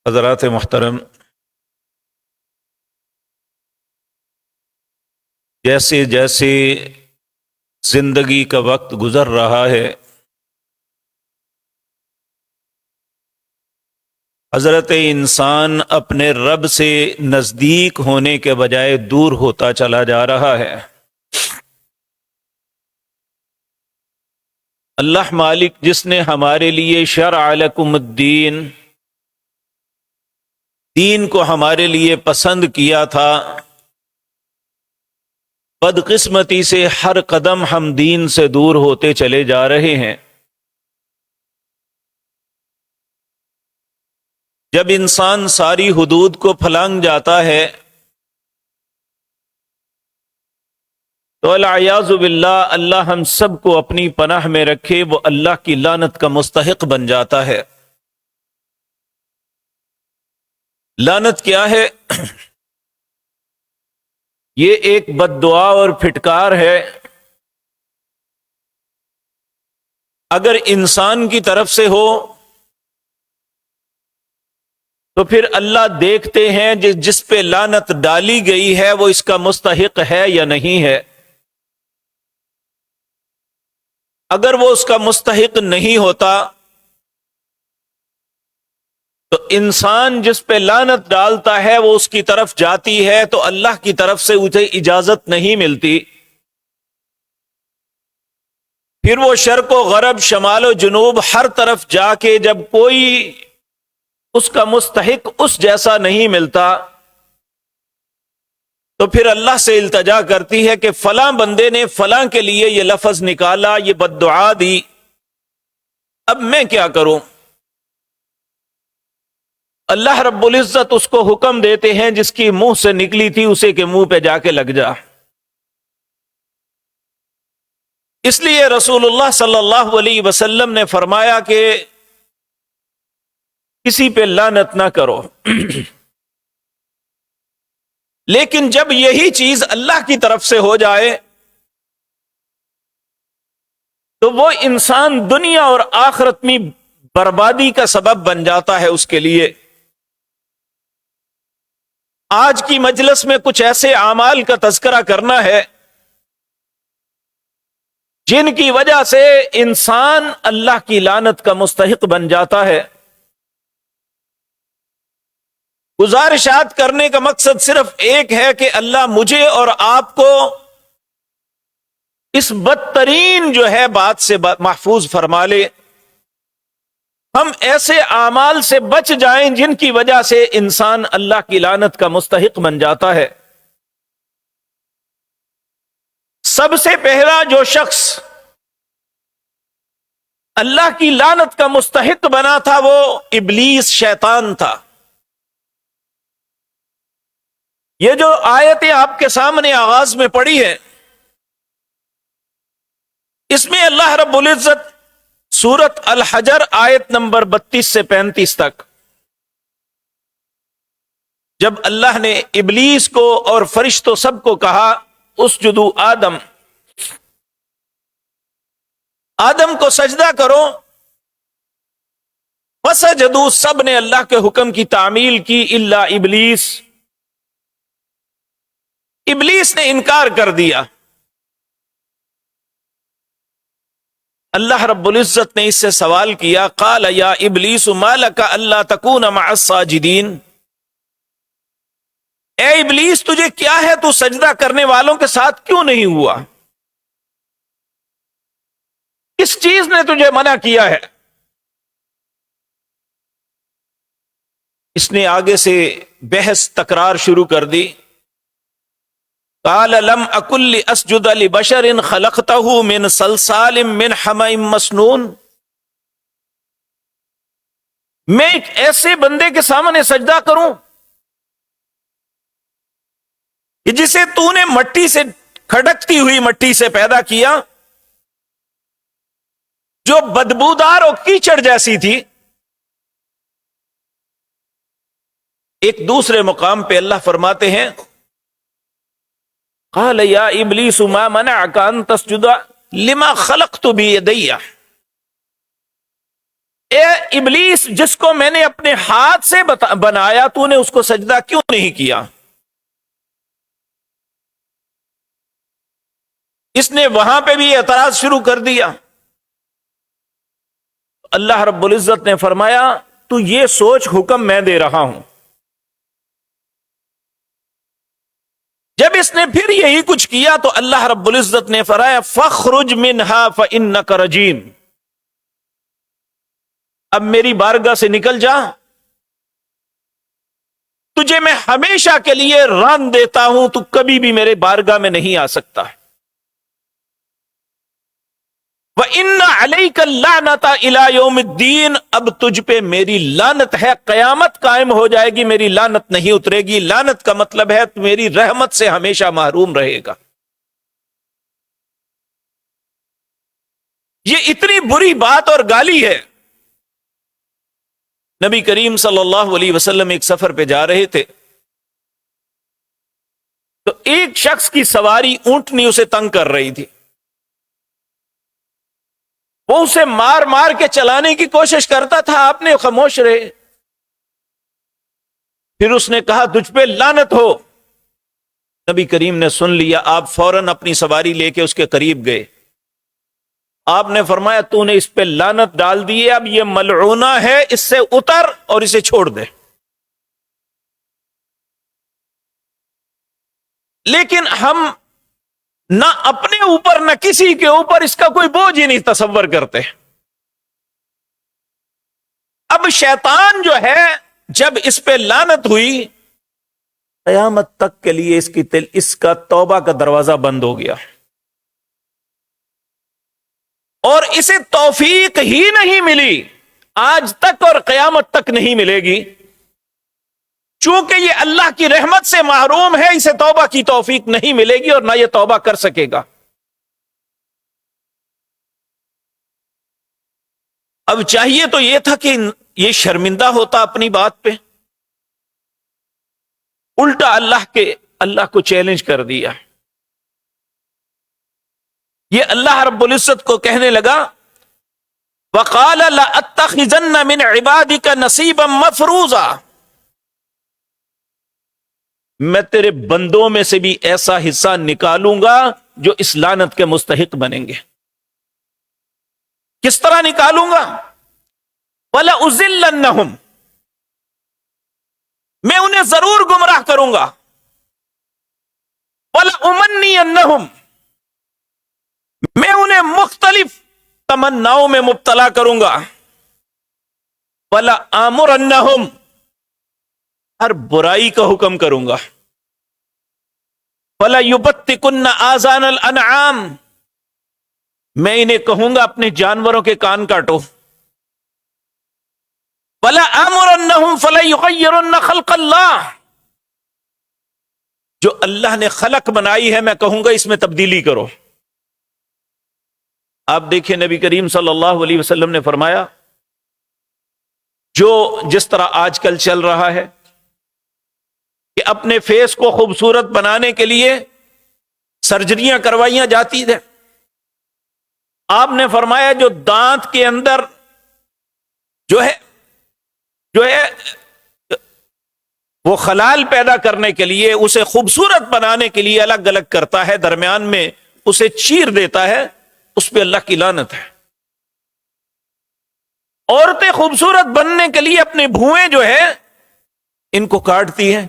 حضرات محترم، جیسے جیسے زندگی کا وقت گزر رہا ہے، حضرت انسان اپنے رب سے نزدیک ہونے کے بجائے دور ہوتا چلا جا رہا ہے۔ اللہ مالک جس نے ہمارے لیے شرع لکم الدین، دین کو ہمارے لیے پسند کیا تھا، بدقسمتی سے ہر قدم ہم دین سے دور ہوتے چلے جا رہے ہیں۔ جب انسان ساری حدود کو پھلانگ جاتا ہے تو العیاذ باللہ اللہ ہم سب کو اپنی پناہ میں رکھے، وہ اللہ کی لعنت کا مستحق بن جاتا ہے۔ لعنت کیا ہے؟ یہ ایک بد دعا اور پھٹکار ہے۔ اگر انسان کی طرف سے ہو تو پھر اللہ دیکھتے ہیں جس پہ لعنت ڈالی گئی ہے وہ اس کا مستحق ہے یا نہیں ہے۔ اگر وہ اس کا مستحق نہیں ہوتا تو انسان جس پہ لعنت ڈالتا ہے وہ اس کی طرف جاتی ہے تو اللہ کی طرف سے اسے اجازت نہیں ملتی۔ پھر وہ شرق و غرب، شمال و جنوب، ہر طرف جا کے جب کوئی اس کا مستحق اس جیسا نہیں ملتا تو پھر اللہ سے التجا کرتی ہے کہ فلاں بندے نے فلاں کے لیے یہ لفظ نکالا، یہ بد دعا دی، اب میں کیا کروں؟ اللہ رب العزت اس کو حکم دیتے ہیں جس کی منہ سے نکلی تھی اسے کے منہ پہ جا کے لگ جا۔ اس لیے رسول اللہ صلی اللہ علیہ وسلم نے فرمایا کہ کسی پہ لعنت نہ کرو۔ لیکن جب یہی چیز اللہ کی طرف سے ہو جائے تو وہ انسان دنیا اور آخرت میں بربادی کا سبب بن جاتا ہے اس کے لیے۔ آج کی مجلس میں کچھ ایسے اعمال کا تذکرہ کرنا ہے جن کی وجہ سے انسان اللہ کی لعنت کا مستحق بن جاتا ہے۔ گزارشات کرنے کا مقصد صرف ایک ہے کہ اللہ مجھے اور آپ کو اس بدترین جو ہے بات سے محفوظ فرما لے، ہم ایسے اعمال سے بچ جائیں جن کی وجہ سے انسان اللہ کی لعنت کا مستحق بن جاتا ہے۔ سب سے پہلا جو شخص اللہ کی لعنت کا مستحق بنا تھا وہ ابلیس، شیطان تھا۔ یہ جو آیتیں آپ کے سامنے آغاز میں پڑھی ہے، اس میں اللہ رب العزت سورت الحجر آیت نمبر 32 سے 35 تک جب اللہ نے ابلیس کو اور فرشتوں سب کو کہا اسجدوا آدم، آدم کو سجدہ کرو، فسجدوا، سب نے اللہ کے حکم کی تعمیل کی الا ابلیس، ابلیس نے انکار کر دیا۔ اللہ رب العزت نے اس سے سوال کیا، قال یا ابلیس ما لک الا تکون مع الساجدین، اے ابلیس تجھے کیا ہے، تو سجدہ کرنے والوں کے ساتھ کیوں نہیں ہوا؟ کس چیز نے تجھے منع کیا ہے؟ اس نے آگے سے بحث تکرار شروع کر دی۔ قال لم اکن لاسجد لبشر خلقته من صلصال من حمأ مسنون، میں ایک ایسے بندے کے سامنے سجدہ کروں کہ جسے تو نے مٹی سے، کھڑکتی ہوئی مٹی سے پیدا کیا، جو بدبودار اور کیچڑ جیسی تھی۔ ایک دوسرے مقام پہ اللہ فرماتے ہیں قال یا ابلیس ما منعک ان تسجد لما خلقت بیدی، اے ابلیس، جس کو میں نے اپنے ہاتھ سے بنایا، تو نے اس کو سجدہ کیوں نہیں کیا؟ اس نے وہاں پہ بھی اعتراض شروع کر دیا۔ اللہ رب العزت نے فرمایا تو یہ سوچ، حکم میں دے رہا ہوں۔ جب اس نے پھر یہی کچھ کیا تو اللہ رب العزت نے فرمایا فَاخْرُجْ مِنْهَا فَإِنَّكَ رَجِيمٌ، اب میری بارگاہ سے نکل جا، تجھے میں ہمیشہ کے لیے ران دیتا ہوں، تو کبھی بھی میرے بارگاہ میں نہیں آ سکتا۔ وَإِنَّ عَلَيْكَ اللَّعْنَةَ إِلَى يَوْمِ الدِّينِ، اب تجھ پہ میری لعنت ہے، قیامت قائم ہو جائے گی، میری لعنت نہیں اترے گی۔ لعنت کا مطلب ہے تو میری رحمت سے ہمیشہ محروم رہے گا۔ یہ اتنی بری بات اور گالی ہے۔ نبی کریم صلی اللہ علیہ وسلم ایک سفر پہ جا رہے تھے، تو ایک شخص کی سواری اونٹنی اسے تنگ کر رہی تھی، وہ اسے مار مار کے چلانے کی کوشش کرتا تھا، آپ نے خاموش رہے۔ پھر اس نے کہا تجھ پہ لعنت ہو۔ نبی کریم نے سن لیا، آپ فوراً اپنی سواری لے کے اس کے قریب گئے۔ آپ نے فرمایا تو نے اس پہ لعنت ڈال دی ہے، اب یہ ملعونہ ہے، اس سے اتر اور اسے چھوڑ دے۔ لیکن ہم نہ اپنے اوپر نہ کسی کے اوپر اس کا کوئی بوجھ ہی نہیں تصور کرتے۔ اب شیطان جو ہے، جب اس پہ لعنت ہوئی، قیامت تک کے لیے اس کا توبہ کا دروازہ بند ہو گیا، اور اسے توفیق ہی نہیں ملی، آج تک اور قیامت تک نہیں ملے گی، چونکہ یہ اللہ کی رحمت سے محروم ہے، اسے توبہ کی توفیق نہیں ملے گی اور نہ یہ توبہ کر سکے گا۔ اب چاہیے تو یہ تھا کہ یہ شرمندہ ہوتا اپنی بات پہ، الٹا اللہ کو چیلنج کر دیا۔ یہ اللہ رب العزت کو کہنے لگا وَقَالَ لَأَتَّخِذَنَّ مِنْ عِبَادِكَ نَصِيبًا مَفْرُوضًا، میں تیرے بندوں میں سے بھی ایسا حصہ نکالوں گا جو اس لعنت کے مستحق بنیں گے۔ کس طرح نکالوں گا؟ وَلَأُذِلَّنَّهُمْ، میں انہیں ضرور گمراہ کروں گا۔ وَلَأُمَنِّيَنَّهُمْ، میں انہیں مختلف تمناؤں میں مبتلا کروں گا۔ وَلَآمُرَنَّهُمْ، ہر برائی کا حکم کروں گا۔ وَلَيُبَتِّكُنَّ آذَانَ الْأَنْعَامِ، میں انہیں کہوں گا اپنے جانوروں کے کان کاٹو۔ وَلَآمُرَنَّهُمْ فَلَيُغَيِّرُنَّ خَلْقَ اللَّهِ، جو اللہ نے خلق بنائی ہے میں کہوں گا اس میں تبدیلی کرو۔ آپ دیکھیں نبی کریم صلی اللہ علیہ وسلم نے فرمایا جو جس طرح آج کل چل رہا ہے کہ اپنے فیس کو خوبصورت بنانے کے لیے سرجریاں کروائیاں جاتی ہیں، آپ نے فرمایا جو دانت کے اندر جو ہے وہ خلال پیدا کرنے کے لیے، اسے خوبصورت بنانے کے لیے الگ الگ کرتا ہے، درمیان میں اسے چیر دیتا ہے، اس پہ اللہ کی لعنت ہے۔ عورتیں خوبصورت بننے کے لیے اپنے بھوئیں جو ہے ان کو کاٹتی ہیں،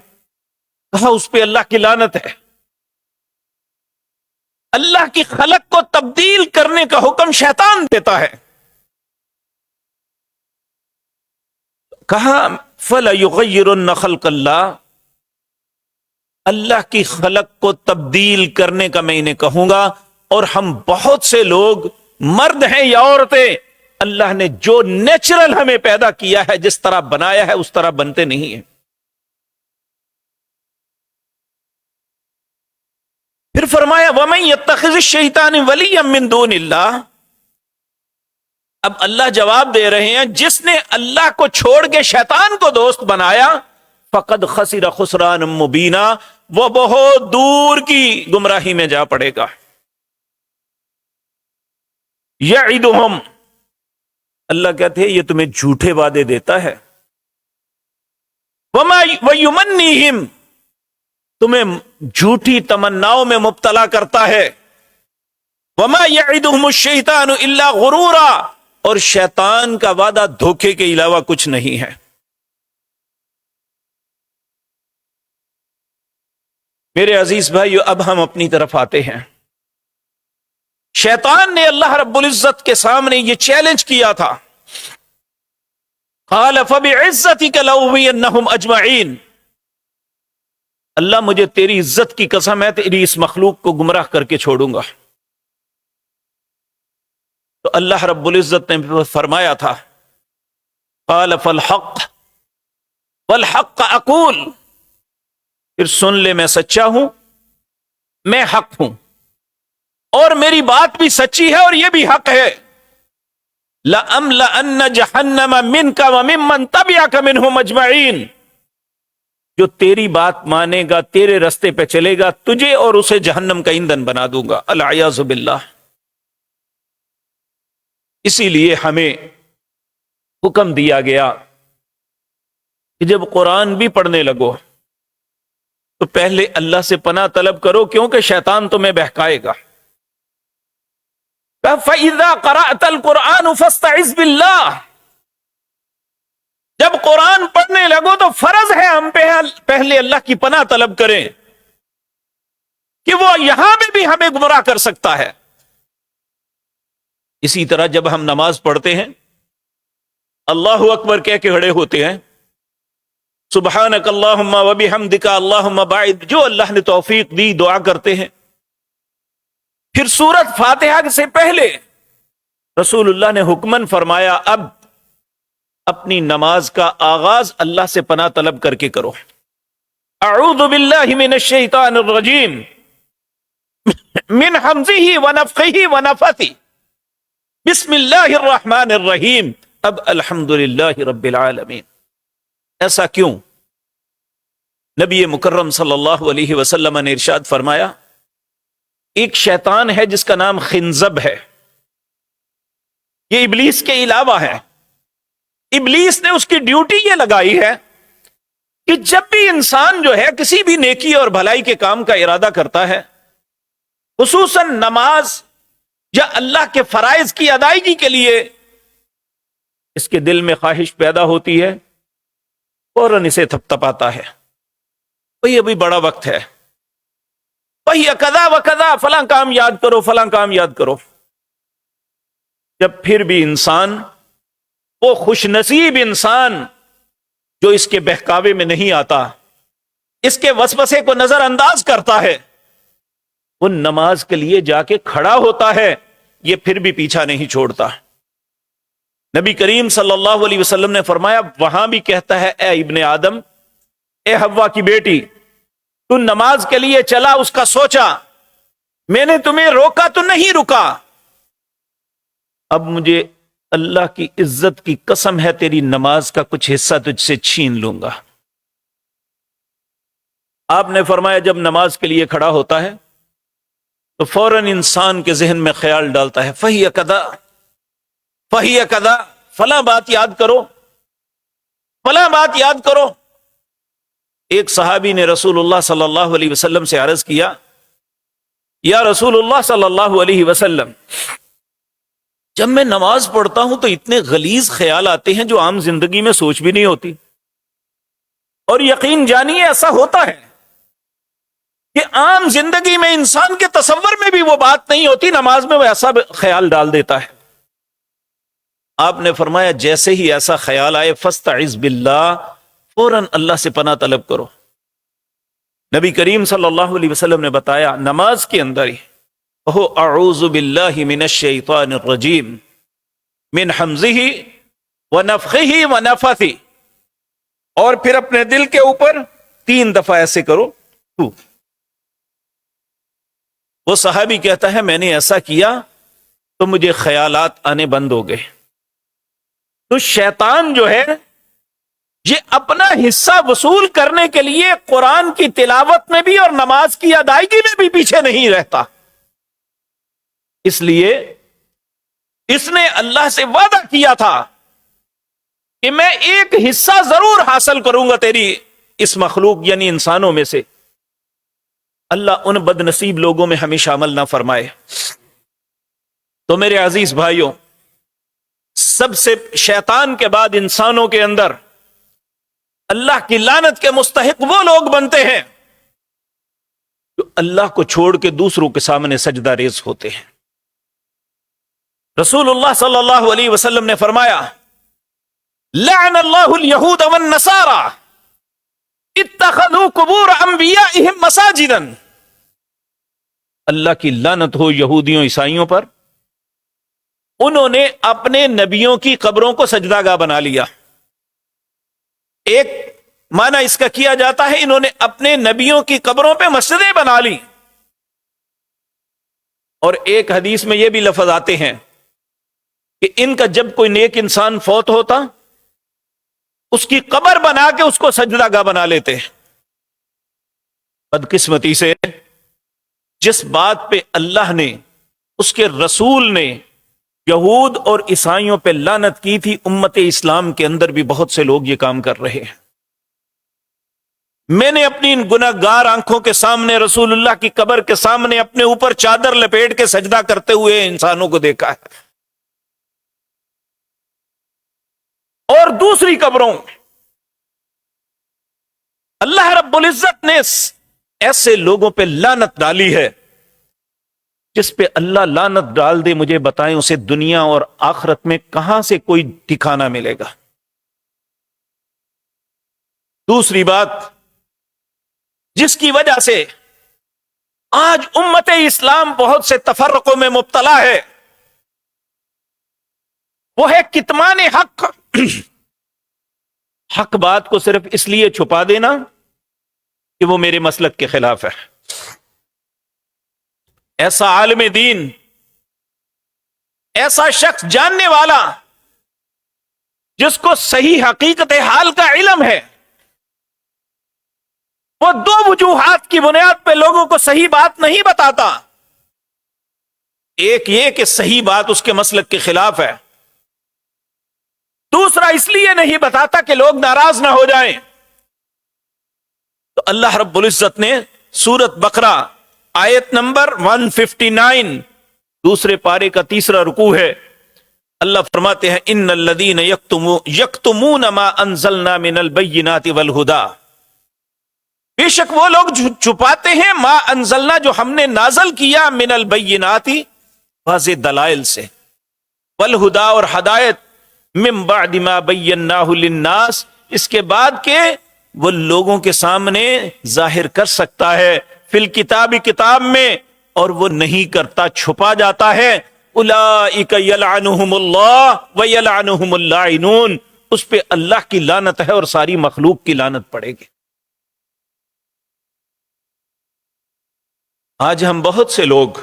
کہا اس پہ اللہ کی لعنت ہے۔ اللہ کی خلق کو تبدیل کرنے کا حکم شیطان دیتا ہے۔ کہا فَلَيُغَيِّرُنَّ خَلْقَ اللَّهِ، اللہ کی خلق کو تبدیل کرنے کا میں انہیں کہوں گا۔ اور ہم بہت سے لوگ، مرد ہیں یا عورتیں، اللہ نے جو نیچرل ہمیں پیدا کیا ہے، جس طرح بنایا ہے اس طرح بنتے نہیں ہیں۔ پھر فرمایا وَمَن يَتَّخِذِ الشَّيْطَانَ وَلِيًّا مِّن دُونِ اللَّهِ، اب اللہ جواب دے رہے ہیں جس نے اللہ کو چھوڑ کے شیطان کو دوست بنایا فَقَدْ خَسِرَ خُسْرَانًا مُبِينًا، وہ بہت دور کی گمراہی میں جا پڑے گا۔ يَعِدُهُمْ، اللہ کہتے ہیں یہ تمہیں جھوٹے وعدے دیتا ہے. وَيُمَنِّيهِمْ تمہیں جھوٹی تمناؤں میں مبتلا کرتا ہے. وَمَا يَعِدُهُمُ الشَّيْطَانُ إِلَّا غُرُورًا اور شیطان کا وعدہ دھوکے کے علاوہ کچھ نہیں ہے. میرے عزیز بھائیو، اب ہم اپنی طرف آتے ہیں. شیطان نے اللہ رب العزت کے سامنے یہ چیلنج کیا تھا. قال فبعزتك لأغوينهم اجمعین، اللہ مجھے تیری عزت کی قسم ہے تیری اس مخلوق کو گمراہ کر کے چھوڑوں گا. تو اللہ رب العزت نے فرمایا تھا قال فالحق والحق اقول، پھر سن لے میں سچا ہوں، میں حق ہوں، اور میری بات بھی سچی ہے اور یہ بھی حق ہے. لَأَمْلَأَنَّ جَهَنَّمَ مِنْكَ وَمِمَّنْ تَبِعَكَ مِنْهُمْ أَجْمَعِينَ، جو تیری بات مانے گا، تیرے رستے پہ چلے گا، تجھے اور اسے جہنم کا ایندھن بنا دوں گا. العیاذ باللہ. اسی لیے ہمیں حکم دیا گیا کہ جب قرآن بھی پڑھنے لگو تو پہلے اللہ سے پناہ طلب کرو، کیونکہ شیطان تمہیں بہکائے گا. فَإِذَا قَرَأْتَ الْقُرْآنُ فَاسْتَعِذْ بِاللَّهِ، جب قرآن پڑھنے لگو تو فرض ہے ہم پہ پہلے اللہ کی پناہ طلب کریں کہ وہ یہاں پہ بھی ہمیں گمراہ کر سکتا ہے. اسی طرح جب ہم نماز پڑھتے ہیں اللہ اکبر کہہ کے کھڑے ہوتے ہیں، سبحانک اللہم وبحمدک اللہم باعد، جو اللہ نے توفیق دی دعا کرتے ہیں. پھر سورت فاتحہ سے پہلے رسول اللہ نے حکمن فرمایا اب اپنی نماز کا آغاز اللہ سے پناہ طلب کر کے کرو. اعوذ باللہ من الشیطان الرجیم من حمزہ ونفخہ ونفثہ بسم اللہ الرحمن الرحیم. اب الحمدللہ رب العالمین. ایسا کیوں؟ نبی مکرم صلی اللہ علیہ وسلم نے ارشاد فرمایا ایک شیطان ہے جس کا نام خنزب ہے، یہ ابلیس کے علاوہ ہے. ابلیس نے اس کی ڈیوٹی یہ لگائی ہے کہ جب بھی انسان جو ہے کسی بھی نیکی اور بھلائی کے کام کا ارادہ کرتا ہے، خصوصاً نماز یا اللہ کے فرائض کی ادائیگی کے لیے اس کے دل میں خواہش پیدا ہوتی ہے، فوراً اسے تھپ تھپاتا ہے، بھئی ابھی بڑا وقت ہے، بھئی کذا و کذا، فلاں کام یاد کرو، فلاں کام یاد کرو. جب پھر بھی انسان، وہ خوش نصیب انسان جو اس کے بہکاوے میں نہیں آتا، اس کے وسوسے کو نظر انداز کرتا ہے، وہ نماز کے لیے جا کے کھڑا ہوتا ہے، یہ پھر بھی پیچھا نہیں چھوڑتا. نبی کریم صلی اللہ علیہ وسلم نے فرمایا وہاں بھی کہتا ہے اے ابن آدم، اے حوا کی بیٹی، تو نماز کے لیے چلا، اس کا سوچا، میں نے تمہیں روکا تو نہیں رکا، اب مجھے اللہ کی عزت کی قسم ہے تیری نماز کا کچھ حصہ تجھ سے چھین لوں گا. آپ نے فرمایا جب نماز کے لیے کھڑا ہوتا ہے تو فوراً انسان کے ذہن میں خیال ڈالتا ہے فہی کذا فہی کذا، فلاں بات یاد کرو، فلاں بات یاد کرو. ایک صحابی نے رسول اللہ صلی اللہ علیہ وسلم سے عرض کیا یا رسول اللہ صلی اللہ علیہ وسلم، جب میں نماز پڑھتا ہوں تو اتنے غلیظ خیال آتے ہیں جو عام زندگی میں سوچ بھی نہیں ہوتی، اور یقین جانیے ایسا ہوتا ہے کہ عام زندگی میں انسان کے تصور میں بھی وہ بات نہیں ہوتی، نماز میں وہ ایسا خیال ڈال دیتا ہے. آپ نے فرمایا جیسے ہی ایسا خیال آئے فاستعذ باللہ، فوراً اللہ سے پناہ طلب کرو. نبی کریم صلی اللہ علیہ وسلم نے بتایا نماز کے اندر ہی اعوذ باللہ من الشیطان الرجیم من حمزہ ونفخہ ونفثہ، اور پھر اپنے دل کے اوپر 3 دفعہ ایسے کرو. وہ صحابی کہتا ہے میں نے ایسا کیا تو مجھے خیالات آنے بند ہو گئے. تو شیطان جو ہے یہ اپنا حصہ وصول کرنے کے لیے قرآن کی تلاوت میں بھی اور نماز کی ادائیگی میں بھی پیچھے نہیں رہتا. اس لیے اس نے اللہ سے وعدہ کیا تھا کہ میں ایک حصہ ضرور حاصل کروں گا تیری اس مخلوق یعنی انسانوں میں سے. اللہ ان بد نصیب لوگوں میں ہمیں شامل نہ فرمائے. تو میرے عزیز بھائیوں، سب سے شیطان کے بعد انسانوں کے اندر اللہ کی لعنت کے مستحق وہ لوگ بنتے ہیں جو اللہ کو چھوڑ کے دوسروں کے سامنے سجدہ ریز ہوتے ہیں. رسول اللہ صلی اللہ علیہ وسلم نے فرمایا لعن اللہ الیہود والنصارى اتخذوا قبور انبیائہم مساجدا. اللہ کی لعنت ہو یہودیوں عیسائیوں پر، انہوں نے اپنے نبیوں کی قبروں کو سجدہ گاہ بنا لیا. ایک معنی اس کا کیا جاتا ہے انہوں نے اپنے نبیوں کی قبروں پہ مسجدیں بنا لی، اور ایک حدیث میں یہ بھی لفظ آتے ہیں کہ ان کا جب کوئی نیک انسان فوت ہوتا اس کی قبر بنا کے اس کو سجدہ گاہ بنا لیتے. بدقسمتی سے جس بات پہ اللہ نے، اس کے رسول نے یہود اور عیسائیوں پہ لعنت کی تھی، امت اسلام کے اندر بھی بہت سے لوگ یہ کام کر رہے ہیں. میں نے اپنی ان گناہگار آنکھوں کے سامنے رسول اللہ کی قبر کے سامنے اپنے اوپر چادر لپیٹ کے سجدہ کرتے ہوئے انسانوں کو دیکھا ہے. اور دوسری قبروں، اللہ رب العزت نے ایسے لوگوں پہ لعنت ڈالی ہے جس پہ اللہ لعنت ڈال دے، مجھے بتائیں اسے دنیا اور آخرت میں کہاں سے کوئی ٹھکانہ ملے گا. دوسری بات جس کی وجہ سے آج امت اسلام بہت سے تفرقوں میں مبتلا ہے، وہ ہے کتمان حق. حق بات کو صرف اس لیے چھپا دینا کہ وہ میرے مسلک کے خلاف ہے. ایسا عالم دین، ایسا شخص جاننے والا جس کو صحیح حقیقت حال کا علم ہے، وہ دو وجوہات کی بنیاد پہ لوگوں کو صحیح بات نہیں بتاتا. ایک یہ کہ صحیح بات اس کے مسلک کے خلاف ہے، دوسرا اس لیے نہیں بتاتا کہ لوگ ناراض نہ ہو جائیں. تو اللہ رب العزت نے سورۃ بقرہ آیت نمبر 159 دوسرے پارے کا تیسرا رکوع ہے، اللہ فرماتے ہیں ان الذین یکتمون ما انزلنا من البینات والہدی، بے شک وہ لوگ چھپاتے ہیں ما انزلنا جو ہم نے نازل کیا، من البینات واضح دلائل سے، والہدی اور ہدایت، من بعد ما بیناہ للناس اس کے بعد کہ وہ لوگوں کے سامنے ظاہر کر سکتا ہے، فی الکتاب کتاب میں، اور وہ نہیں کرتا، چھپا جاتا ہے. اولئک یلعنہم اللہ ویلعنہم اللاعنون، اس پہ اللہ کی لعنت ہے اور ساری مخلوق کی لعنت پڑے گی. آج ہم بہت سے لوگ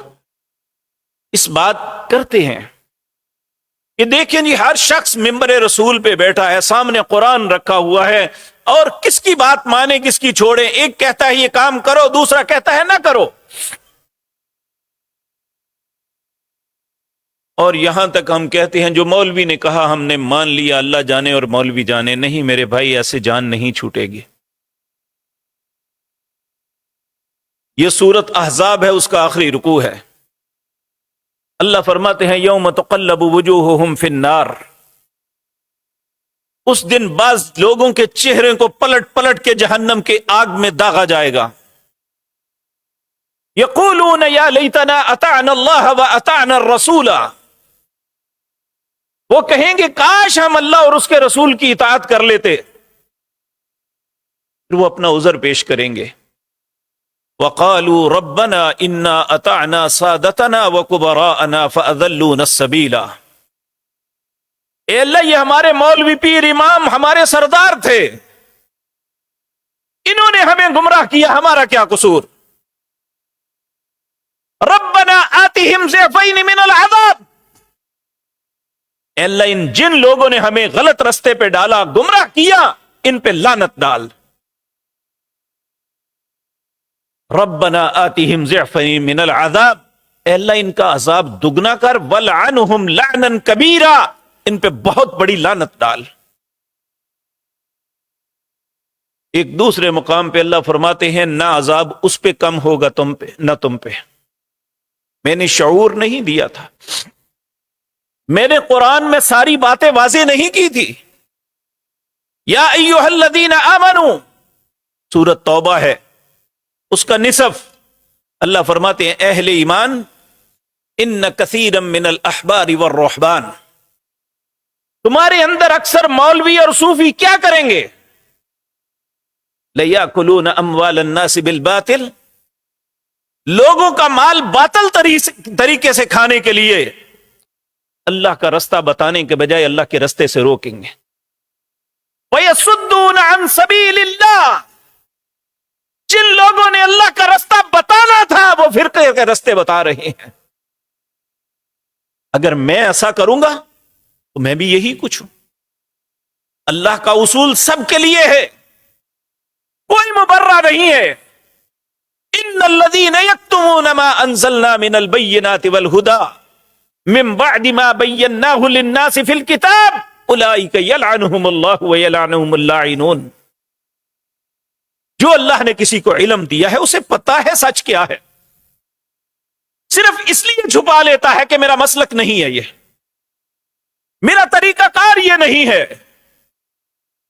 اس بات کرتے ہیں کہ دیکھیں جی ہر شخص ممبر رسول پہ بیٹھا ہے، سامنے قرآن رکھا ہوا ہے، اور کس کی بات مانے کس کی چھوڑے، ایک کہتا ہے یہ کام کرو، دوسرا کہتا ہے نہ کرو. اور یہاں تک ہم کہتے ہیں جو مولوی نے کہا ہم نے مان لیا، اللہ جانے اور مولوی جانے. نہیں میرے بھائی، ایسے جان نہیں چھوٹے گی. یہ سورۃ احزاب ہے، اس کا آخری رکوع ہے. اللہ فرماتے ہیں یوم تقلب وجوہہم فی النار، اس دن بعض لوگوں کے چہرے کو پلٹ پلٹ کے جہنم کے آگ میں داغا جائے گا. یقولون یا لیتنا اطعنا اللہ واطعنا الرسول، وہ کہیں گے کاش ہم اللہ اور اس کے رسول کی اطاعت کر لیتے. پھر وہ اپنا عذر پیش کریں گے. وقالوا ربنا انا اطعنا سادتنا وكبراءنا فاضلونا السبيل، اے اللہ یہ ہمارے مولوی پیر امام ہمارے سردار تھے، انہوں نے ہمیں گمراہ کیا، ہمارا کیا قصور. ربنا آتهم ضعفین من العذاب، اے اللہ ان جن لوگوں نے ہمیں غلط رستے پہ ڈالا، گمراہ کیا، ان پہ لعنت ڈال. ربنا آتهم ضعفین من العذاب، اے اللہ ان کا عذاب دگنا کر، وَلْعَنْهُمْ لَعْنًا كَبِيرًا، ان پہ بہت بڑی لعنت ڈال۔ ایک دوسرے مقام پہ اللہ فرماتے ہیں نہ عذاب اس پہ کم ہوگا تم پہ نہ تم پہ، میں نے شعور نہیں دیا تھا، میں نے قرآن میں ساری باتیں واضح نہیں کی تھی۔ یا ایھا الذین آمنوا، سورۃ توبہ ہے، اس کا نصف اللہ فرماتے ہیں اہل ایمان، ان کثیرا من الاحبار والرہبان، تمہارے اندر اکثر مولوی اور صوفی کیا کریں گے؟ لَيَأْكُلُونَ أَمْوَالَ النَّاسِ بِالْبَاطِلِ، لوگوں کا مال باطل طریقے سے کھانے کے لیے اللہ کا رستہ بتانے کے بجائے اللہ کے رستے سے روکیں گے۔ وَيَصُدُّونَ عَن سَبِيلِ اللَّهِ، جن لوگوں نے اللہ کا رستہ بتانا تھا وہ فرقے کے رستے بتا رہے ہیں۔ اگر میں ایسا کروں گا تو میں بھی یہی کچھ ہوں۔ اللہ کا اصول سب کے لیے ہے، کوئی مبرہ نہیں ہے۔ ان الذین یکتمون ما انزلنا من البینات والہدی من بعد ما بیناہ للناس فی الکتاب اولئک یلعنہم اللہ ویلعنہم اللاعنون، جو اللہ نے کسی کو علم دیا ہے اسے پتا ہے سچ کیا ہے، صرف اس لیے چھپا لیتا ہے کہ میرا مسلک نہیں ہے، یہ میرا طریقہ کار یہ نہیں ہے۔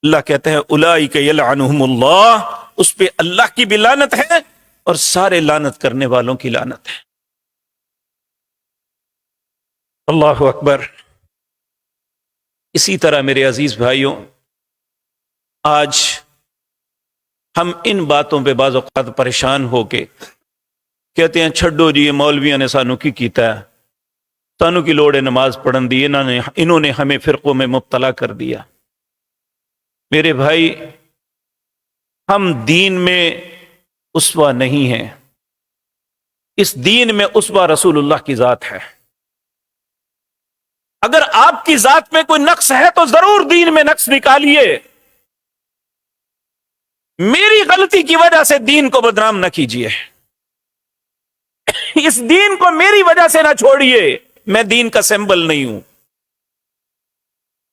اللہ کہتے ہیں اولئک یلعنہم اللہ، اس پہ اللہ کی بھی لعنت ہے اور سارے لعنت کرنے والوں کی لعنت ہے۔ اللہ اکبر۔ اسی طرح میرے عزیز بھائیوں، آج ہم ان باتوں پہ بعض اوقات پریشان ہو کے کہتے ہیں چھڈو جی یہ مولویاں نے سانو کی کیتا ہے، سانو کی لوڑ ہے نماز پڑھن دی، انہوں نے ہمیں فرقوں میں مبتلا کر دیا۔ میرے بھائی، ہم دین میں اسوہ نہیں ہیں، اس دین میں اسوہ رسول اللہ کی ذات ہے۔ اگر آپ کی ذات میں کوئی نقص ہے تو ضرور دین میں نقص نکالیے، میری غلطی کی وجہ سے دین کو بدنام نہ کیجیے، اس دین کو میری وجہ سے نہ چھوڑیے۔ میں دین کا سمبل نہیں ہوں،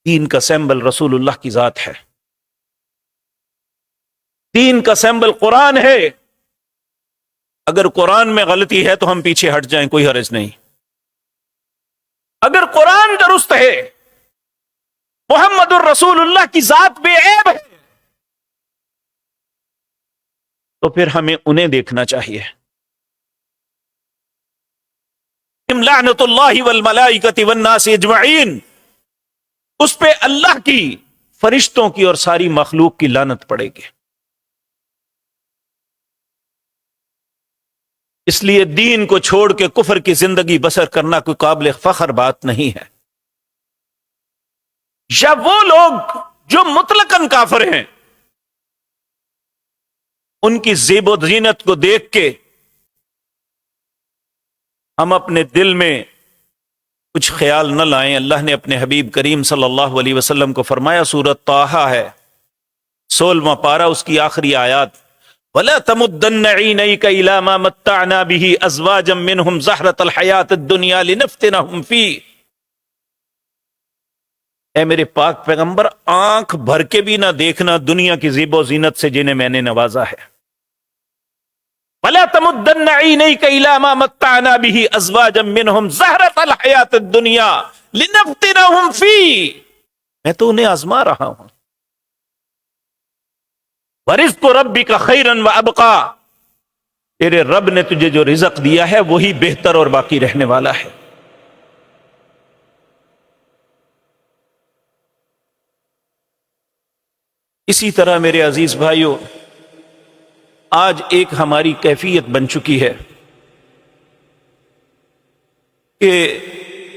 دین کا سمبل رسول اللہ کی ذات ہے، دین کا سمبل قرآن ہے۔ اگر قرآن میں غلطی ہے تو ہم پیچھے ہٹ جائیں، کوئی حرج نہیں۔ اگر قرآن درست ہے، محمد الرسول اللہ کی ذات بے عیب ہے، تو پھر ہمیں انہیں دیکھنا چاہیے۔ لعنت اللہ والملائکۃ والناس اجمعین، اس پہ اللہ کی، فرشتوں کی اور ساری مخلوق کی لعنت پڑے گی۔ اس لیے دین کو چھوڑ کے کفر کی زندگی بسر کرنا کوئی قابل فخر بات نہیں ہے۔ یا وہ لوگ جو مطلقاً کافر ہیں، ان کی زیب و زینت کو دیکھ کے ہم اپنے دل میں کچھ خیال نہ لائیں۔ اللہ نے اپنے حبیب کریم صلی اللہ علیہ وسلم کو فرمایا، سورۃ طٰہٰ ہے 16واں پارہ، اس کی آخری آیات، وَلَا تَمُدَّنَّ عَيْنَيْكَ إِلَىٰ مَا مَتَّعْنَا بِهِ أَزْوَاجًا مِّنْهُمْ زَهْرَةَ الْحَيَاةِ الدُّنْيَا لِنَفْتِنَهُمْ فِيهِ، اے میرے پاک پیغمبر، آنکھ بھر کے بھی نہ دیکھنا دنیا کی زیب و زینت سے جنہیں میں نے نوازا ہے۔ وَلَا تَمُدَّنَّ عَيْنَيْكَ إِلَىٰ مَا مَتَّعْنَا بِهِ أَزْوَاجًا مِّنْهُمْ زَهْرَةَ الْحَيَاةِ الدُّنْيَا لِنَفْتِنَهُمْ فِيهِ، میں تو انہیں آزما رہا ہوں۔ وَرِزْقُ رَبِّكَ خَيْرًا وَأَبْقَىٰ، تیرے رب نے تجھے جو رزق دیا ہے وہی بہتر اور باقی رہنے والا ہے۔ اسی طرح میرے عزیز بھائیوں، آج ایک ہماری کیفیت بن چکی ہے کہ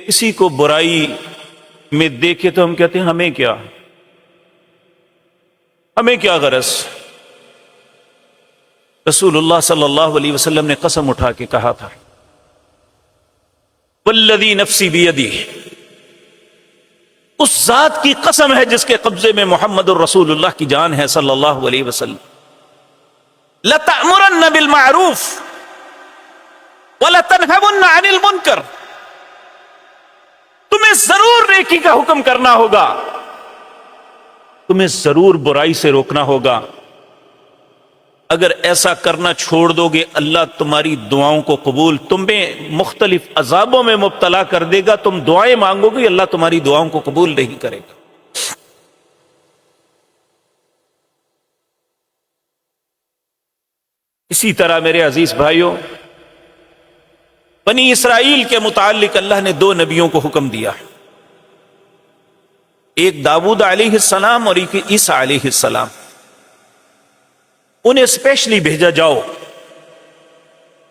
کسی کو برائی میں دیکھے تو ہم کہتے ہیں ہمیں کیا غرض۔ رسول اللہ صلی اللہ علیہ وسلم نے قسم اٹھا کے کہا تھا، والذی نفسی بیدی، اس ذات کی قسم ہے جس کے قبضے میں محمد الرسول اللہ کی جان ہے صلی اللہ علیہ وسلم، لَتَأْمُرَنَّ بِالْمَعْرُوفِ، وَلَتَنْهَوُنَّ عَنِ الْمُنْكَرِ، تمہیں ضرور نیکی کا حکم کرنا ہوگا، تمہیں ضرور برائی سے روکنا ہوگا۔ اگر ایسا کرنا چھوڑ دو گے اللہ تمہاری دعاؤں کو قبول، تمہیں مختلف عذابوں میں مبتلا کر دے گا، تم دعائیں مانگو گے اللہ تمہاری دعاؤں کو قبول نہیں کرے گا۔ اسی طرح میرے عزیز بھائیوں، بنی اسرائیل کے متعلق اللہ نے دو نبیوں کو حکم دیا، ایک داؤد علیہ السلام اور ایک عیسیٰ علیہ السلام۔ انہیں اسپیشلی بھیجا جاؤ،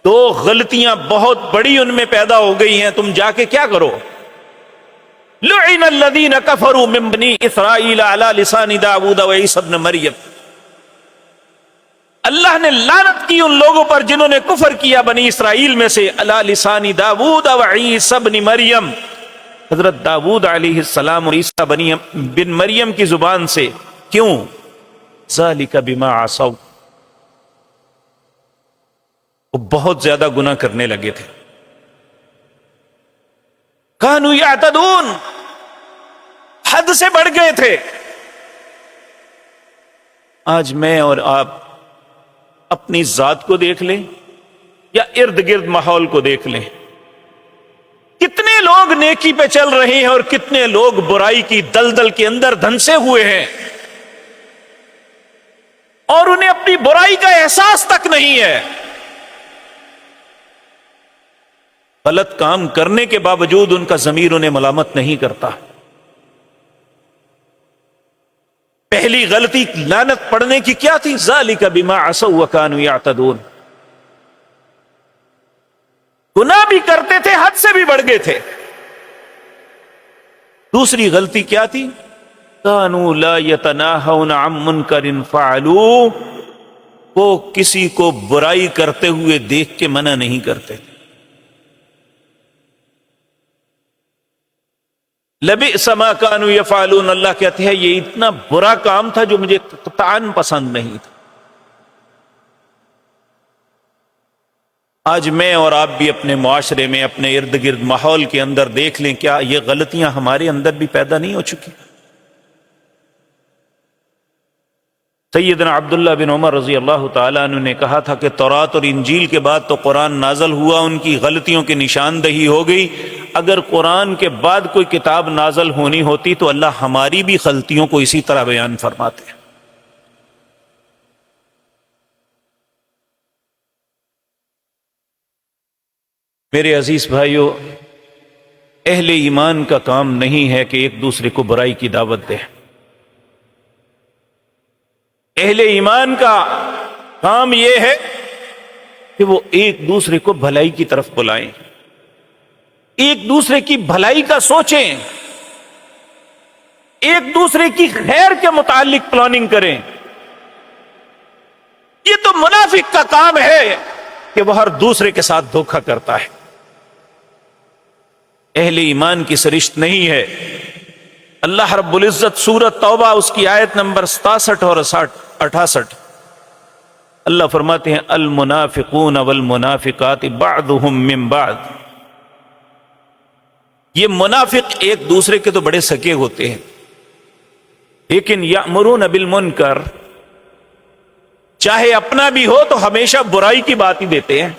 دو غلطیاں بہت بڑی ان میں پیدا ہو گئی ہیں، تم جا کے کیا کرو؟ لعن الذین کفروا من بنی اسرائیل علی لسان داؤد و عیسیٰ ابن مریم، اللہ نے لعنت کی ان لوگوں پر جنہوں نے کفر کیا بنی اسرائیل میں سے، علی لسان داؤد و عیسیٰ ابن مریم، حضرت داؤد علیہ السلام اور عیسیٰ بن مریم کی زبان سے۔ کیوں؟ ذالک بما عصوا، وہ بہت زیادہ گناہ کرنے لگے تھے، کانوا یعتدون، حد سے بڑھ گئے تھے۔ آج میں اور آپ اپنی ذات کو دیکھ لیں یا ارد گرد ماحول کو دیکھ لیں، کتنے لوگ نیکی پہ چل رہے ہیں اور کتنے لوگ برائی کی دلدل کے اندر دھنسے ہوئے ہیں، اور انہیں اپنی برائی کا احساس تک نہیں ہے۔ غلط کام کرنے کے باوجود ان کا ضمیر انہیں ملامت نہیں کرتا۔ پہلی غلطی لعنت پڑنے کی کیا تھی؟ ذالک بما عصوا وکانوا یعتدون، گناہ بھی کرتے تھے، حد سے بھی بڑھ گئے تھے۔ دوسری غلطی کیا تھی؟ کانوا لا یتناہون عن منکر فعلوہ، وہ کسی کو برائی کرتے ہوئے دیکھ کے منع نہیں کرتے۔ لبئس ما کانوا یفعلون، اللہ کہتے ہیں یہ اتنا برا کام تھا جو مجھے قطعاً پسند نہیں تھا۔ آج میں اور آپ بھی اپنے معاشرے میں، اپنے ارد گرد ماحول کے اندر دیکھ لیں، کیا یہ غلطیاں ہمارے اندر بھی پیدا نہیں ہو چکی؟ سیدنا عبداللہ بن عمر رضی اللہ تعالیٰ عنہ نے کہا تھا کہ تورات اور انجیل کے بعد تو قرآن نازل ہوا، ان کی غلطیوں کی نشاندہی ہو گئی، اگر قرآن کے بعد کوئی کتاب نازل ہونی ہوتی تو اللہ ہماری بھی غلطیوں کو اسی طرح بیان فرماتے۔ میرے عزیز بھائیوں، اہل ایمان کا کام نہیں ہے کہ ایک دوسرے کو برائی کی دعوت دے، اہل ایمان کا کام یہ ہے کہ وہ ایک دوسرے کو بھلائی کی طرف بلائیں، ایک دوسرے کی بھلائی کا سوچیں، ایک دوسرے کی خیر کے متعلق پلاننگ کریں۔ یہ تو منافق کا کام ہے کہ وہ ہر دوسرے کے ساتھ دھوکہ کرتا ہے، اہل ایمان کی سرشت نہیں ہے۔ اللہ رب العزت سورۃ توبہ اس کی آیت نمبر 67 اور 68 اللہ فرماتے ہیں المنافقون والمنافقات بعضهم من بعض، یہ منافق ایک دوسرے کے تو بڑے سکے ہوتے ہیں، لیکن یأمرون بالمنکر، چاہے اپنا بھی ہو تو ہمیشہ برائی کی بات ہی دیتے ہیں،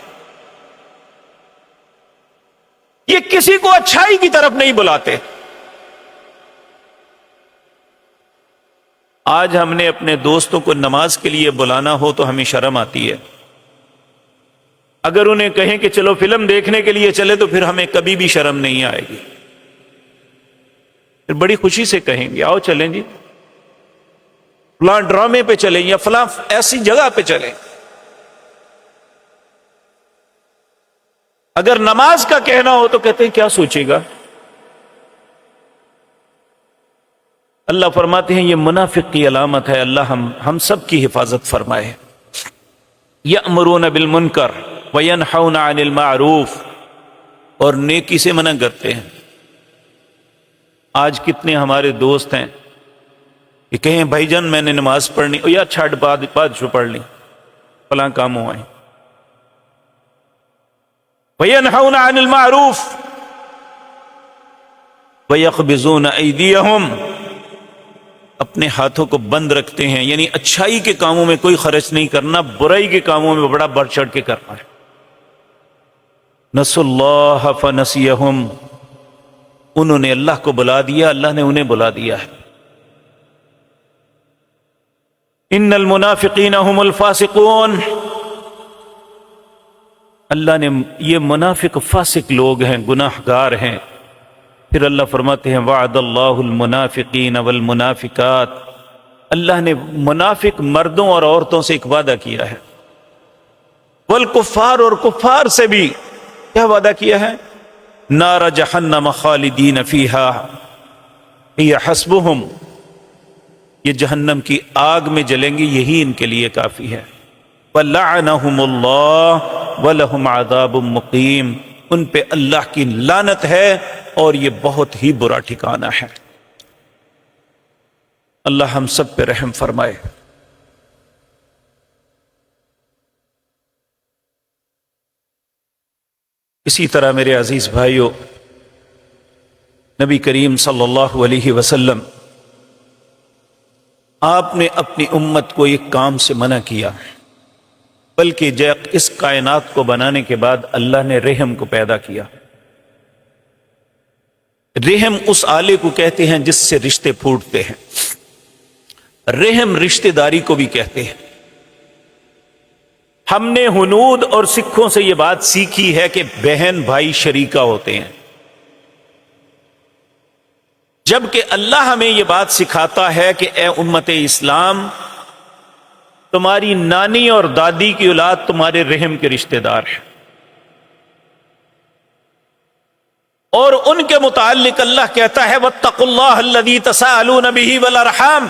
یہ کسی کو اچھائی کی طرف نہیں بلاتے۔ آج ہم نے اپنے دوستوں کو نماز کے لیے بلانا ہو تو ہمیں شرم آتی ہے، اگر انہیں کہیں کہ چلو فلم دیکھنے کے لیے چلے تو پھر ہمیں کبھی بھی شرم نہیں آئے گی، پھر بڑی خوشی سے کہیں گے آؤ چلیں جی، فلاں ڈرامے پہ چلیں یا فلاں ایسی جگہ پہ چلیں۔ اگر نماز کا کہنا ہو تو کہتے ہیں کیا سوچے گا؟ اللہ فرماتے ہیں یہ منافق کی علامت ہے، اللہ ہم سب کی حفاظت فرمائے۔ یأمرون بالمنکر وینہون عن المعروف، اور نیکی سے منع کرتے ہیں۔ آج کتنے ہمارے دوست ہیں کہ کہیں بھائی جان میں نے نماز پڑھنی، یا چھاڑ بعد پڑھ لی، فلاں کام ہوا ہے۔ وَيَنْهَوْنَ عَنِ الْمَعْرُوفِ وَيَقْبِضُونَ أَيْدِيَهُمْ، اپنے ہاتھوں کو بند رکھتے ہیں، یعنی اچھائی کے کاموں میں کوئی خرچ نہیں کرنا، برائی کے کاموں میں بڑا بڑھ چڑھ کے کرنا ہے۔ نسوا اللہ فنسیہم، انہوں نے اللہ کو بلا دیا، اللہ نے انہیں بلا دیا ہے۔ ان المنافقین هم الفاسقون، اللہ نے یہ منافق فاسق لوگ ہیں، گناہ گار ہیں۔ پھر اللہ فرماتے ہیں وعد اللہ المنافقین والمنافقات، اللہ نے منافق مردوں اور عورتوں سے ایک وعدہ کیا ہے، والکفار، اور کفار سے بھی کیا وعدہ کیا ہے؟ نار جہنم خالدین فیہا ہی حسبہم، یہ جہنم کی آگ میں جلیں گے، یہی ان کے لیے کافی ہے۔ وَلَعَنَهُمُ اللَّهُ وَلَهُمْ عَذَابٌ مُقِيمٌ، ان پہ اللہ کی لعنت ہے اور یہ بہت ہی برا ٹھکانہ ہے۔ اللہ ہم سب پہ رحم فرمائے۔ اسی طرح میرے عزیز بھائیو، نبی کریم صلی اللہ علیہ وسلم آپ نے اپنی امت کو ایک کام سے منع کیا، بلکہ اس کائنات کو بنانے کے بعد اللہ نے رحم کو پیدا کیا۔ رحم اس آلے کو کہتے ہیں جس سے رشتے پھوٹتے ہیں، رحم رشتہ داری کو بھی کہتے ہیں۔ ہم نے ہنود اور سکھوں سے یہ بات سیکھی ہے کہ بہن بھائی شریکہ ہوتے ہیں، جبکہ اللہ ہمیں یہ بات سکھاتا ہے کہ اے امت اسلام، تمہاری نانی اور دادی کی اولاد تمہارے رحم کے رشتہ دار ہیں، اور ان کے متعلق اللہ کہتا ہے وَاتَّقُوا اللَّهَ الَّذِي تَسَاءَلُونَ بِهِ وَالْأَرْحَامَ،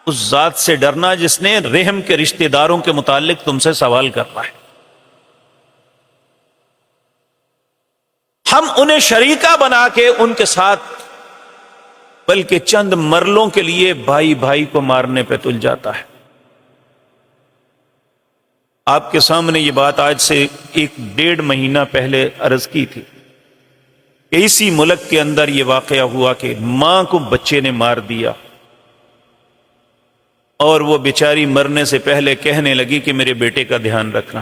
اس ذات سے ڈرنا جس نے رحم کے رشتہ داروں کے متعلق تم سے سوال کرنا ہے۔ ہم انہیں شریکہ بنا کے ان کے ساتھ بلکہ چند مرلوں کے لیے بھائی بھائی کو مارنے پہ تل جاتا ہے۔ آپ کے سامنے یہ بات آج سے 1.5 مہینہ پہلے عرض کی تھی کہ اسی ملک کے اندر یہ واقعہ ہوا کہ ماں کو بچے نے مار دیا، اور وہ بیچاری مرنے سے پہلے کہنے لگی کہ میرے بیٹے کا دھیان رکھنا،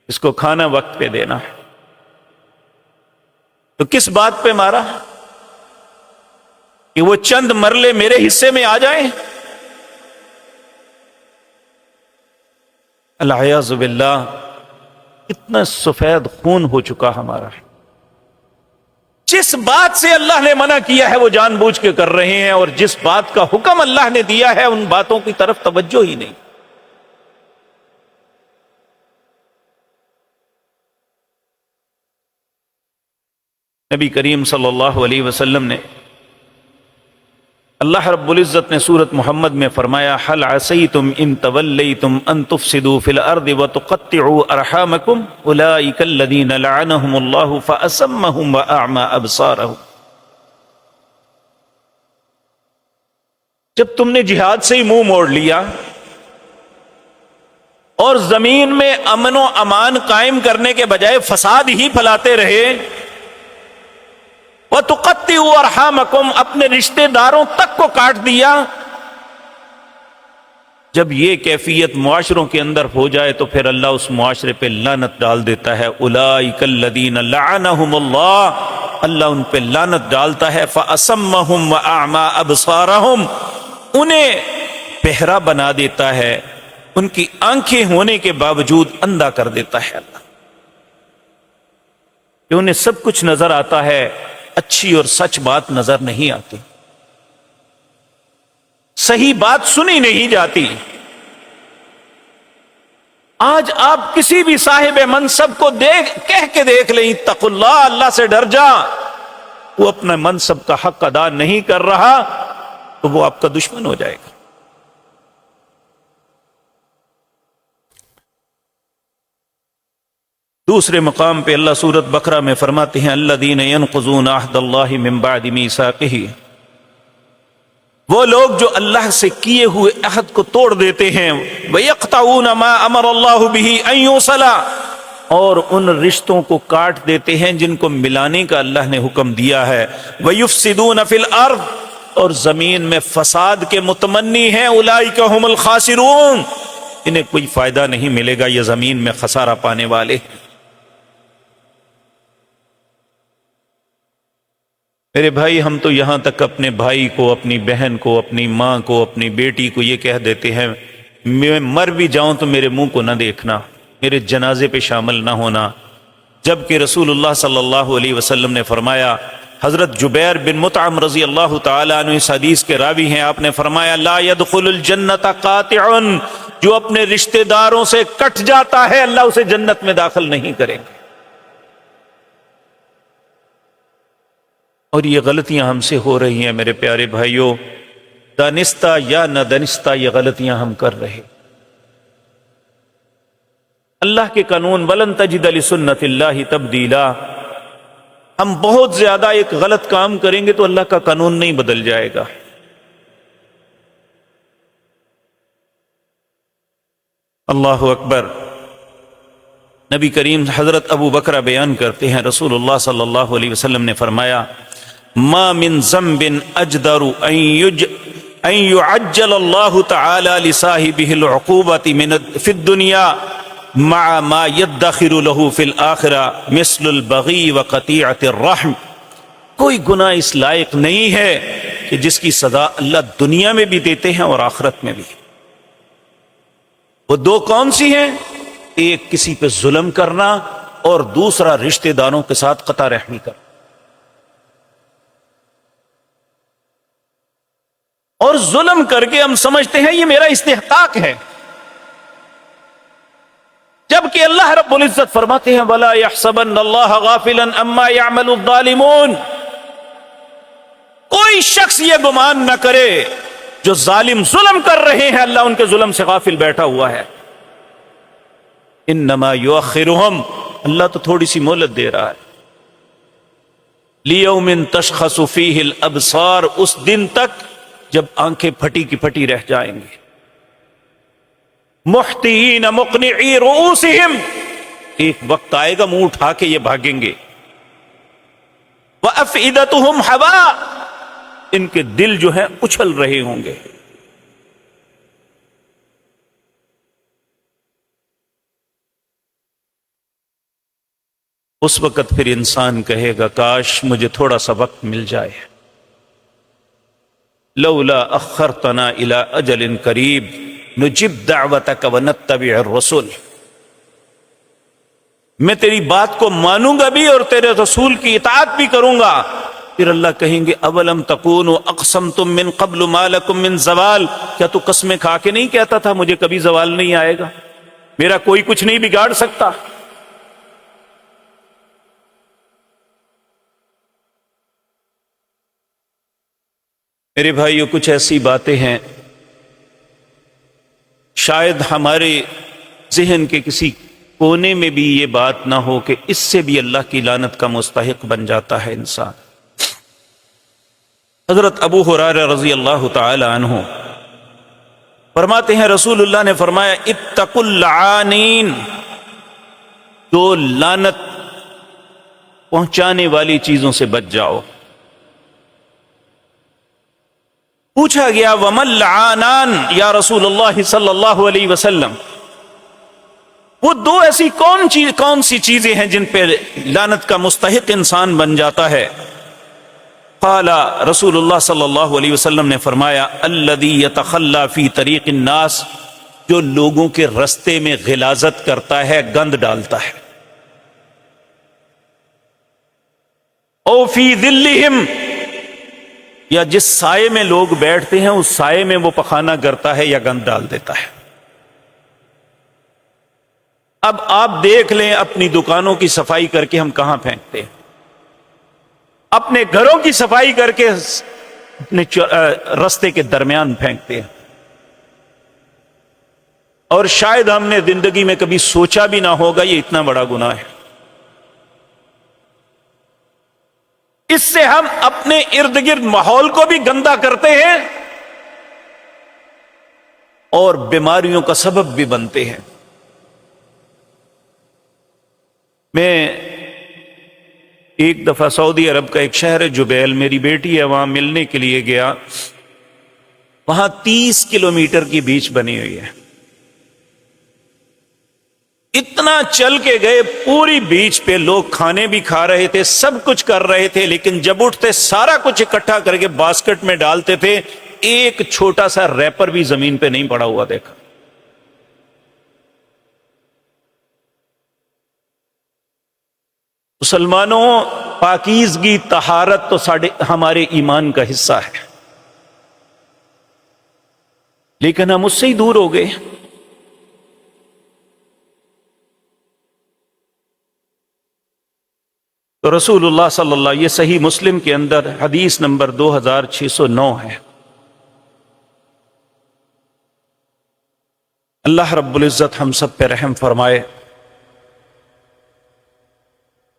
اس کو کھانا وقت پہ دینا۔ تو کس بات پہ مارا؟ کہ وہ چند مرلے میرے حصے میں آ جائیں؟ العیاذ باللہ، اتنا سفید خون ہو چکا ہمارا۔ جس بات سے اللہ نے منع کیا ہے وہ جان بوجھ کے کر رہے ہیں، اور جس بات کا حکم اللہ نے دیا ہے ان باتوں کی طرف توجہ ہی نہیں۔ نبی کریم صلی اللہ علیہ وسلم نے، اللہ رب العزت نے سورۃ محمد میں فرمایا هل عصیتم ان تولیتم ان تفسدوا فی الارض وتقطعوا ارحامکم اولئک الذین لعنهم اللہ فاصمهم واعمی ابصارهم، جب تم نے جہاد سے ہی منہ موڑ لیا اور زمین میں امن و امان قائم کرنے کے بجائے فساد ہی پھیلاتے رہے، وَتُقَطِّعُوا أَرْحَامَكُمْ، اپنے رشتہ داروں تک کو کاٹ دیا، جب یہ کیفیت معاشروں کے اندر ہو جائے تو پھر اللہ اس معاشرے پہ لعنت ڈال دیتا ہے۔ أُولَئِكَ الَّذِينَ لَعَنَهُمُ اللَّهُ، اللہ ان پہ لعنت ڈالتا ہے۔ فَأَصَمَّهُمْ وَأَعْمَى أَبْصَارَهُمْ، انہیں بہرا بنا دیتا ہے، ان کی آنکھیں ہونے کے باوجود اندھا کر دیتا ہے اللہ، کہ انہیں سب کچھ نظر آتا ہے، اچھی اور سچ بات نظر نہیں آتی، صحیح بات سنی نہیں جاتی۔ آج آپ کسی بھی صاحب منصب کو کہہ کے دیکھ لیں اتقوا اللہ، اللہ سے ڈر جا، وہ اپنے منصب کا حق ادا نہیں کر رہا تو وہ آپ کا دشمن ہو جائے گا۔ دوسرے مقام پہ اللہ سورۃ بقرہ میں فرماتے ہیں الذین ینقضون عہد اللہ من بعد میثاقہ، وہ لوگ جو اللہ سے کیے ہوئے عہد کو توڑ دیتے ہیں، وَيَقْطَعُونَ مَا أَمَرَ اللَّهُ بِهِ أَن يُوصَلَ، اور ان رشتوں کو کاٹ دیتے ہیں جن کو ملانے کا اللہ نے حکم دیا ہے، وَيُفْسِدُونَ فِي الْأَرْضِ، اور زمین میں فساد کے متمنی ہیں، أُولَئِكَ هُمُ الْخَاسِرُونَ، انہیں کوئی فائدہ نہیں ملے گا، یہ زمین میں خسارہ پانے والے۔ میرے بھائی، ہم تو یہاں تک اپنے بھائی کو، اپنی بہن کو، اپنی ماں کو، اپنی بیٹی کو یہ کہہ دیتے ہیں میں مر بھی جاؤں تو میرے منہ کو نہ دیکھنا، میرے جنازے پہ شامل نہ ہونا، جبکہ رسول اللہ صلی اللہ علیہ وسلم نے فرمایا، حضرت جبیر بن مطعم رضی اللہ تعالیٰ عنہ اس حدیث کے راوی ہیں، آپ نے فرمایا لا يدخل الجنت قاطع، جو اپنے رشتہ داروں سے کٹ جاتا ہے اللہ اسے جنت میں داخل نہیں کریں گے۔ اور یہ غلطیاں ہم سے ہو رہی ہیں میرے پیارے بھائیوں، دانستہ یا نہ دانستہ یہ غلطیاں ہم کر رہے۔ اللہ کے قانون ولن تجد لسنت اللہ تبدیلا، ہم بہت زیادہ ایک غلط کام کریں گے تو اللہ کا قانون نہیں بدل جائے گا۔ اللہ اکبر۔ نبی کریم حضرت ابو بکر بیان کرتے ہیں، رسول اللہ صلی اللہ علیہ وسلم نے فرمایا ما من ذنب اجدر ان يعجل اللہ تعالی لصاحبه العقوبة فی الدنیا مع ما يدخر له فی الآخرہ مثل البغی وقطیعۃ الرحم، کوئی گناہ اس لائق نہیں ہے کہ جس کی سزا اللہ دنیا میں بھی دیتے ہیں اور آخرت میں بھی۔ وہ دو کون سی ہیں؟ ایک کسی پہ ظلم کرنا اور دوسرا رشتہ داروں کے ساتھ قطع رحمی کرنا۔ اور ظلم کر کے ہم سمجھتے ہیں یہ میرا استحقاق ہے، جبکہ اللہ رب العزت فرماتے ہیں وَلَا يَحْسَبَنَّ اللَّهَ غَافِلًا عَمَّا يَعْمَلُ الظَّالِمُونَ، کوئی شخص یہ گمان نہ کرے جو ظالم ظلم کر رہے ہیں اللہ ان کے ظلم سے غافل بیٹھا ہوا ہے۔ انما یؤخرہم، اللہ تو تھوڑی سی مہلت دے رہا ہے، لیوم تشخص فیہ الابصار، اس دن تک جب آنکھیں پھٹی کی پھٹی رہ جائیں گے، محطعین مقنعی رؤوسہم، ایک وقت آئے گا منہ اٹھا کے یہ بھاگیں گے، وافئدتہم ہوا، ان کے دل جو ہیں اچھل رہے ہوں گے۔ اس وقت پھر انسان کہے گا کاش مجھے تھوڑا سا وقت مل جائے، لولا اخرتنا الى اجل قریب نجب دعوتک ونتبع الرسل، میں تیری بات کو مانوں گا بھی اور تیرے رسول کی اطاعت بھی کروں گا۔ پھر اللہ کہیں گے اولم تکونوا اقسمتم من قبل ما لکم من زوال، کیا تو قسمیں کھا کے نہیں کہتا تھا مجھے کبھی زوال نہیں آئے گا، میرا کوئی کچھ نہیں بگاڑ سکتا؟ میرے بھائیو، کچھ ایسی باتیں ہیں شاید ہمارے ذہن کے کسی کونے میں بھی یہ بات نہ ہو کہ اس سے بھی اللہ کی لعنت کا مستحق بن جاتا ہے انسان۔ حضرت ابو ہریرہ رضی اللہ تعالی عنہ فرماتے ہیں رسول اللہ نے فرمایا اتقوا اللعانین، جو لعنت پہنچانے والی چیزوں سے بچ جاؤ۔ پوچھا گیا وَمَا اللَّعَانَانِ یا رسول اللہ صلی اللہ علیہ وسلم، وہ دو ایسی کون سی چیزیں ہیں جن پہ لعنت کا مستحق انسان بن جاتا ہے؟ قال رسول اللہ صلی اللہ علیہ وسلم نے فرمایا الذی یتخلی فی طریق الناس، جو لوگوں کے رستے میں غلاظت کرتا ہے، گند ڈالتا ہے، او فی ظلہم، یا جس سائے میں لوگ بیٹھتے ہیں اس سائے میں وہ پخانہ کرتا ہے یا گند ڈال دیتا ہے۔ اب آپ دیکھ لیں اپنی دکانوں کی صفائی کر کے ہم کہاں پھینکتے ہیں، اپنے گھروں کی صفائی کر کے اپنے رستے کے درمیان پھینکتے ہیں، اور شاید ہم نے زندگی میں کبھی سوچا بھی نہ ہوگا یہ اتنا بڑا گناہ ہے۔ اس سے ہم اپنے ارد گرد ماحول کو بھی گندا کرتے ہیں اور بیماریوں کا سبب بھی بنتے ہیں۔ میں ایک دفعہ سعودی عرب کا ایک شہر ہے جبیل، میری بیٹی ہے وہاں ملنے کے لیے گیا، وہاں 30 کلومیٹر کی بیچ بنی ہوئی ہے، اتنا چل کے گئے، پوری بیچ پہ لوگ کھانے بھی کھا رہے تھے، سب کچھ کر رہے تھے، لیکن جب اٹھتے سارا کچھ اکٹھا کر کے باسکٹ میں ڈالتے تھے، ایک چھوٹا سا ریپر بھی زمین پہ نہیں پڑا ہوا دیکھا۔ مسلمانوں، پاکیزگی، طہارت تو ہمارے ایمان کا حصہ ہے، لیکن ہم اس سے ہی دور ہو گئے۔ تو رسول اللہ صلی اللہ، یہ صحیح مسلم کے اندر حدیث نمبر 2609 ہے۔ اللہ رب العزت ہم سب پہ رحم فرمائے۔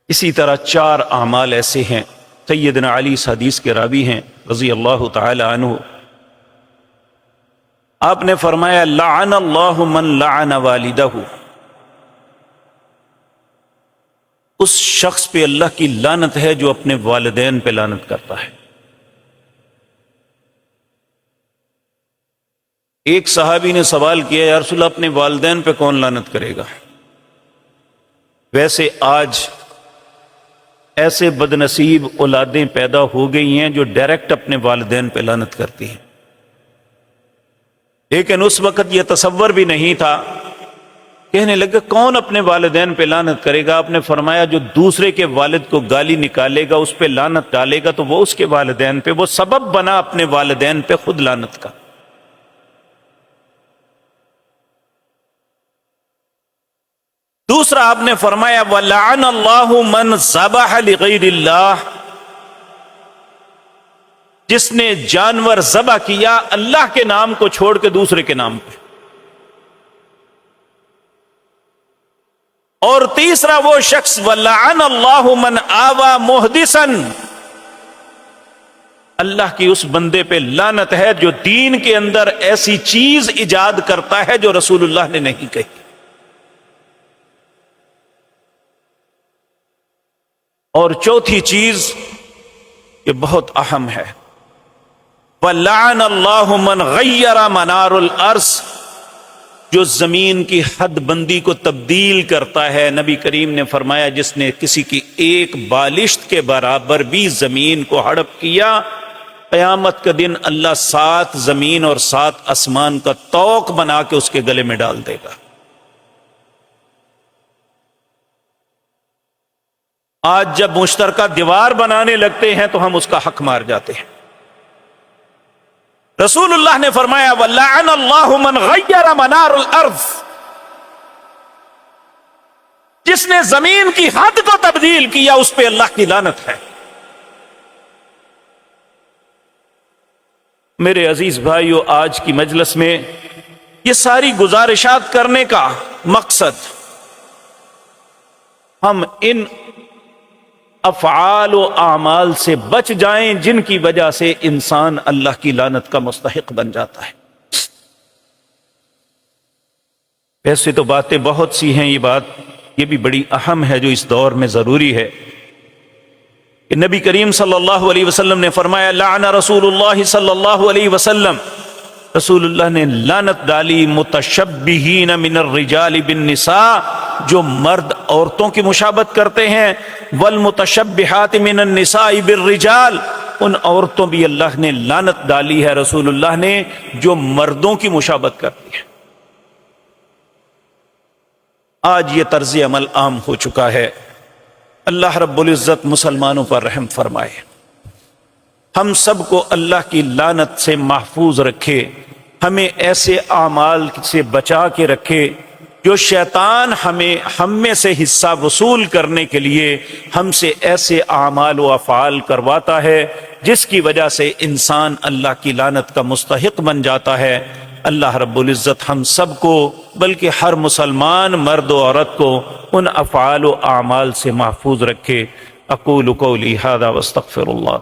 اسی طرح 4 اعمال ایسے ہیں، سیدنا علی اس حدیث کے راوی ہیں رضی اللہ تعالی عنہ، آپ نے فرمایا لعن اللہ من لعن والدہ، اس شخص پہ اللہ کی لعنت ہے جو اپنے والدین پہ لعنت کرتا ہے۔ ایک صحابی نے سوال کیا، یا رسول اللہ اپنے والدین پہ کون لعنت کرے گا؟ ویسے آج ایسے بدنصیب اولادیں پیدا ہو گئی ہیں جو ڈائریکٹ اپنے والدین پہ لعنت کرتی ہیں، لیکن اس وقت یہ تصور بھی نہیں تھا۔ کہنے لگے کون اپنے والدین پہ لعنت کرے گا؟ آپ نے فرمایا جو دوسرے کے والد کو گالی نکالے گا، اس پہ لعنت ڈالے گا، تو وہ اس کے والدین پہ، وہ سبب بنا اپنے والدین پہ خود لعنت کا۔ دوسرا آپ نے فرمایا وَلَعَنَ اللَّهُ مَنْ ذَبَحَ لِغَيْرِ اللَّهِ، جس نے جانور ذبح کیا اللہ کے نام کو چھوڑ کے دوسرے کے نام پہ۔ اور تیسرا وہ شخص وَلَعَنَ اللَّهُ مَنْ آوَى مُحْدِثًا، اللہ کی اس بندے پہ لعنت ہے جو دین کے اندر ایسی چیز ایجاد کرتا ہے جو رسول اللہ نے نہیں کہی۔ اور چوتھی چیز یہ بہت اہم ہے، وَلَعَنَ اللَّهُ مَنْ غَيَّرَ مَنَارُ الْأَرْضِ، جو زمین کی حد بندی کو تبدیل کرتا ہے۔ نبی کریم نے فرمایا جس نے کسی کی ایک بالشت کے برابر بھی زمین کو ہڑپ کیا، قیامت کا دن اللہ 7 زمین اور 7 آسمان کا طوق بنا کے اس کے گلے میں ڈال دے گا۔ آج جب مشترکہ دیوار بنانے لگتے ہیں تو ہم اس کا حق مار جاتے ہیں۔ رسول اللہ نے فرمایا وَلَعَنَ اللَّهُ مَنْ غَيَّرَ مَنَارُ الْأَرْضِ، جس نے زمین کی حد کو تبدیل کیا اس پہ اللہ کی لعنت ہے۔ میرے عزیز بھائیو، آج کی مجلس میں یہ ساری گزارشات کرنے کا مقصد ہم ان افعال و اعمال سے بچ جائیں جن کی وجہ سے انسان اللہ کی لعنت کا مستحق بن جاتا ہے۔ ویسے تو باتیں بہت سی ہیں، یہ بات یہ بھی بڑی اہم ہے جو اس دور میں ضروری ہے کہ نبی کریم صلی اللہ علیہ وسلم نے فرمایا لعن رسول اللہ صلی اللہ علیہ وسلم، رسول اللہ نے لعنت ڈالی متشبہین من الرجال بالنساء، جو مرد عورتوں کی مشابہت کرتے ہیں، والمتشبہات من النساء بالرجال، ان عورتوں بھی اللہ نے لعنت ڈالی ہے رسول اللہ نے جو مردوں کی مشابہت کرتی ہیں۔ آج یہ طرز عمل عام ہو چکا ہے۔ اللہ رب العزت مسلمانوں پر رحم فرمائے، ہم سب کو اللہ کی لعنت سے محفوظ رکھے، ہمیں ایسے اعمال سے بچا کے رکھے جو شیطان ہم میں سے حصہ وصول کرنے کے لیے ہم سے ایسے اعمال و افعال کرواتا ہے جس کی وجہ سے انسان اللہ کی لعنت کا مستحق بن جاتا ہے۔ اللہ رب العزت ہم سب کو بلکہ ہر مسلمان مرد و عورت کو ان افعال و اعمال سے محفوظ رکھے۔ اقول قولی ھذا واستغفر اللہ۔